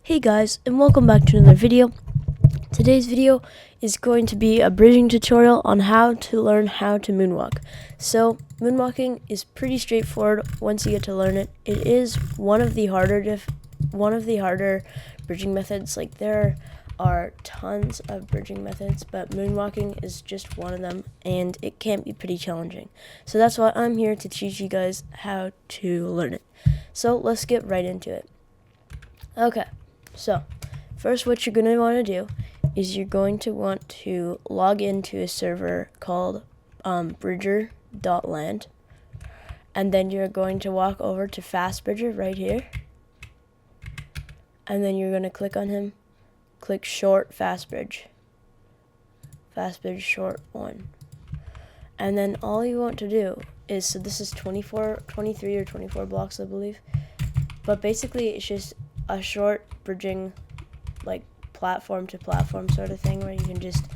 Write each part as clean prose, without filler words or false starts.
Hey guys, and welcome back to another video. Today's video is going to be a bridging tutorial on how to learn how to moonwalk. So moonwalking is pretty straightforward once you get to learn it. It is one of the harder bridging methods. Like, there are tons of bridging methods, but moonwalking is just one of them, and it can be pretty challenging. So that's why I'm here to teach you guys how to learn it. So let's get right into it. Okay, so first what you're going to want to do is you're going to want to log into a server called bridger.land, and then you're going to walk over to FastBridger right here, and then you're going to click on him, click short FastBridge short 1, and then all you want to do is, so this is 23 or 24 blocks I believe, but basically it's just a short bridging, like platform to platform sort of thing, where you can just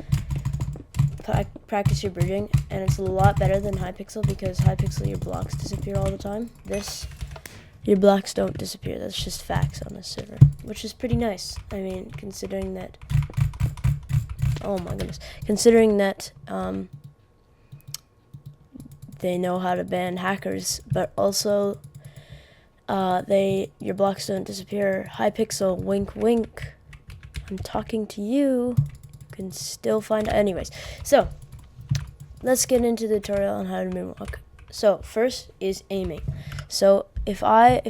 practice your bridging, and it's a lot better than Hypixel, because Hypixel, your blocks disappear all the time. This, your blocks don't disappear. That's just facts on this server, which is pretty nice. I mean, considering that, oh my goodness, considering that they know how to ban hackers, but also your blocks don't disappear. Hypixel, wink wink, I'm talking to you. You can still find, anyways. So let's get into the tutorial on how to moonwalk. So first is aiming. So if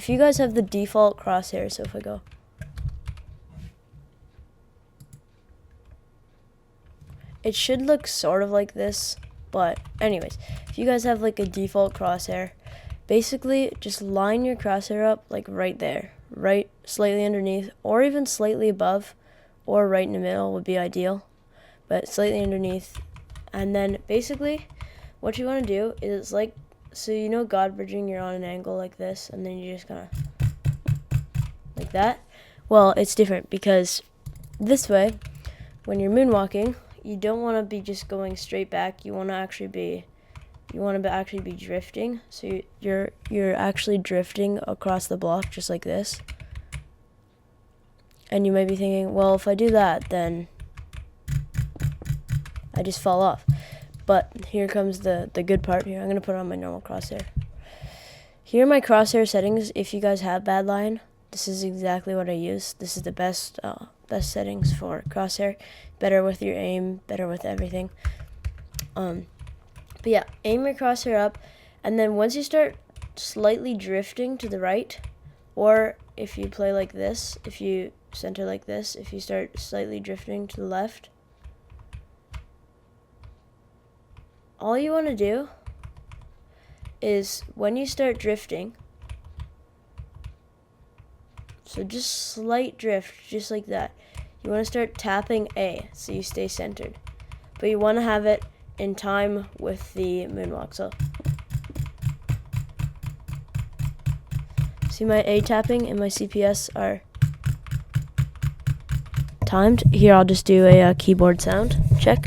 you guys have the default crosshair, so if I go, it should look sort of like this, but anyways, if you guys have like a default crosshair, basically just line your crosshair up like right there, right slightly underneath, or even slightly above, or right in the middle would be ideal, but slightly underneath. And then basically what you want to do is, like, so you know God bridging, you're on an angle like this, and then you just kind of like that. Well, it's different, because this way, when you're moonwalking, you don't want to be just going straight back. You want to actually be drifting. So you're actually drifting across the block just like this. And you may be thinking, well, if I do that, then I just fall off. But here comes the good part. Here, I'm going to put on my normal crosshair. Here are my crosshair settings. If you guys have bad line, this is exactly what I use. This is the best settings for crosshair. Better with your aim, better with everything. But yeah, aim your crosshair up, and then once you start slightly drifting to the right, or if you play like this, if you center like this, if you start slightly drifting to the left, all you want to do is, when you start drifting, so just slight drift, just like that, you want to start tapping A so you stay centered, but you want to have it in time with the moonwalk. So see, my A tapping and my CPS are timed. Here, I'll just do a keyboard sound check.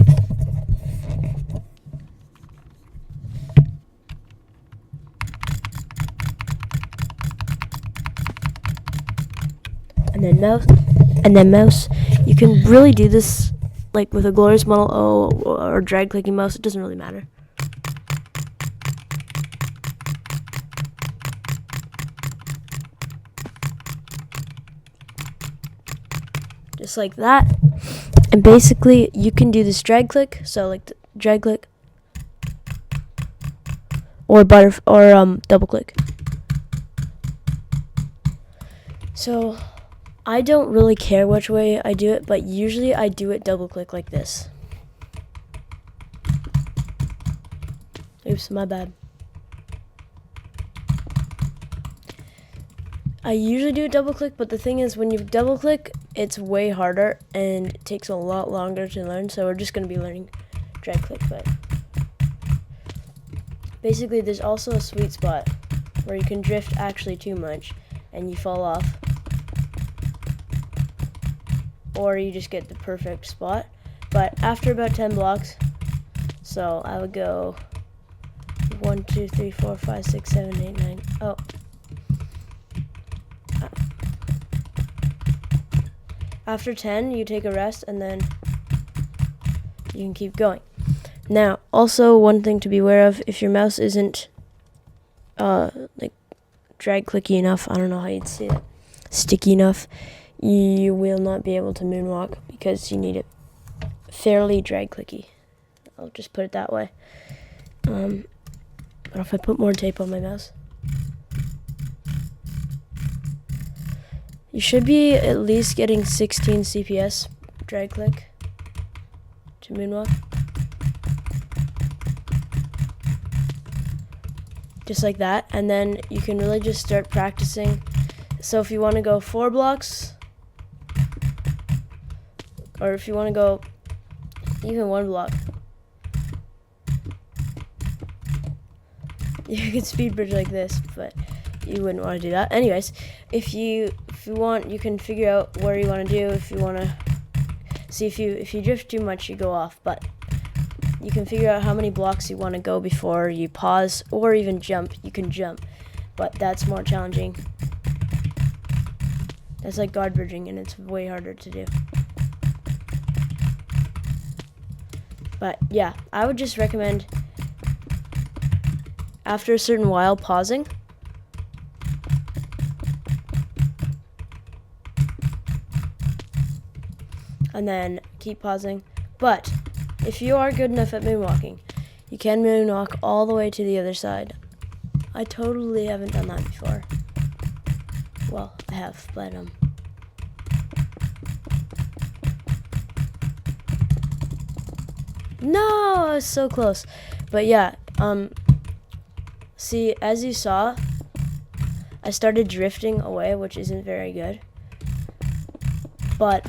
And then mouse. You can really do this like with a glorious model O or drag clicking mouse. It doesn't really matter. Just like that. And basically you can do this drag click, so like drag click, or double click. So I don't really care which way I do it, but usually I do it double click like this. Oops, my bad. I usually do a double click, but the thing is, when you double click, it's way harder and it takes a lot longer to learn, so we're just going to be learning drag click. But basically there's also a sweet spot where you can drift actually too much and you fall off, or you just get the perfect spot. But after about 10 blocks, so I would go 1, 2, 3, 4, 5, 6, 7, 8, 9. Oh, After 10, you take a rest, and then you can keep going. Now, also one thing to be aware of, if your mouse isn't like drag clicky enough, I don't know how you'd say that, sticky enough, you will not be able to moonwalk because you need it fairly drag clicky. I'll just put it that way. But if I put more tape on my mouse, you should be at least getting 16 CPS drag click to moonwalk. Just like that, and then you can really just start practicing. So if you want to go 4 blocks, or if you want to go even 1 block, you can speed bridge like this, but you wouldn't want to do that. Anyways, if you want, you can figure out where you want to do. If you want to see, if you drift too much, you go off, but you can figure out how many blocks you want to go before you pause, or even jump. You can jump, but that's more challenging. That's like guard bridging, and it's way harder to do. But yeah, I would just recommend after a certain while pausing. And then keep pausing. But if you are good enough at moonwalking, you can moonwalk all the way to the other side. I totally haven't done that before. Well, I have, but no, I was so close. But yeah, see, as you saw, I started drifting away, which isn't very good. But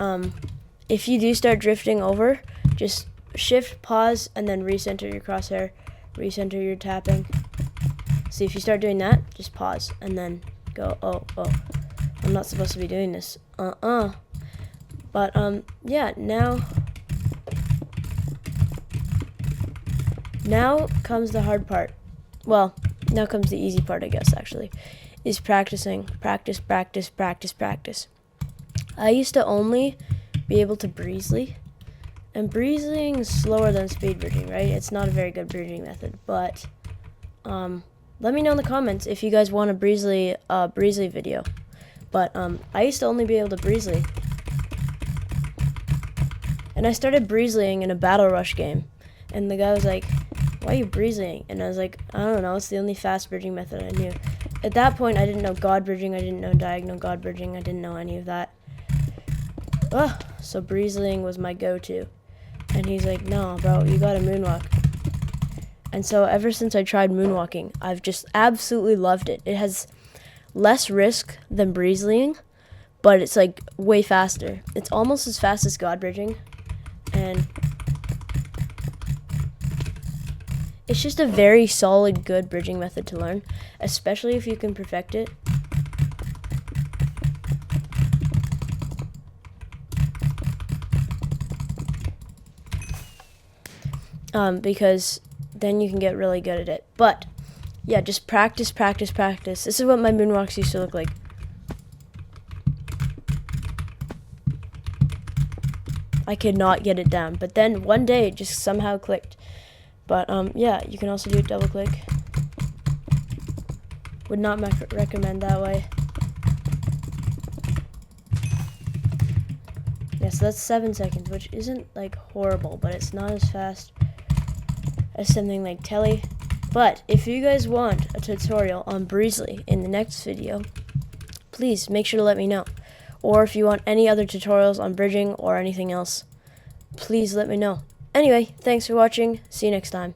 if you do start drifting over, just shift, pause, and then recenter your crosshair, recenter your tapping. See, if you start doing that, just pause, and then go, oh, I'm not supposed to be doing this. But, yeah, now comes the hard part. Well, now comes the easy part, I guess, actually, is practicing. Practice. I used to only be able to breezely, and breezing is slower than speed bridging, right? It's not a very good bridging method, but let me know in the comments if you guys want a breezely video. But I used to only be able to breezely, and I started breezelying in a battle rush game, and the guy was like, "Why are you breezelying?" And I was like, "I don't know, it's the only fast bridging method I knew." At that point, I didn't know god bridging, I didn't know diagonal god bridging, I didn't know any of that. So breezelying was my go-to. And he's like, "No, bro, you gotta moonwalk." And so ever since I tried moonwalking, I've just absolutely loved it. It has less risk than breezelying, but it's like way faster. It's almost as fast as god bridging, and it's just a very solid, good bridging method to learn, especially if you can perfect it. Because then you can get really good at it. But yeah, just practice. This is what my moonwalks used to look like. I could not get it down, but then one day it just somehow clicked. But yeah, you can also do it double click. Would not recommend that way. Yeah, so that's 7 seconds, which isn't like horrible, but it's not as fast as something like Telly. But if you guys want a tutorial on breezely in the next video, please make sure to let me know. Or if you want any other tutorials on bridging or anything else, please let me know. Anyway, thanks for watching. See you next time.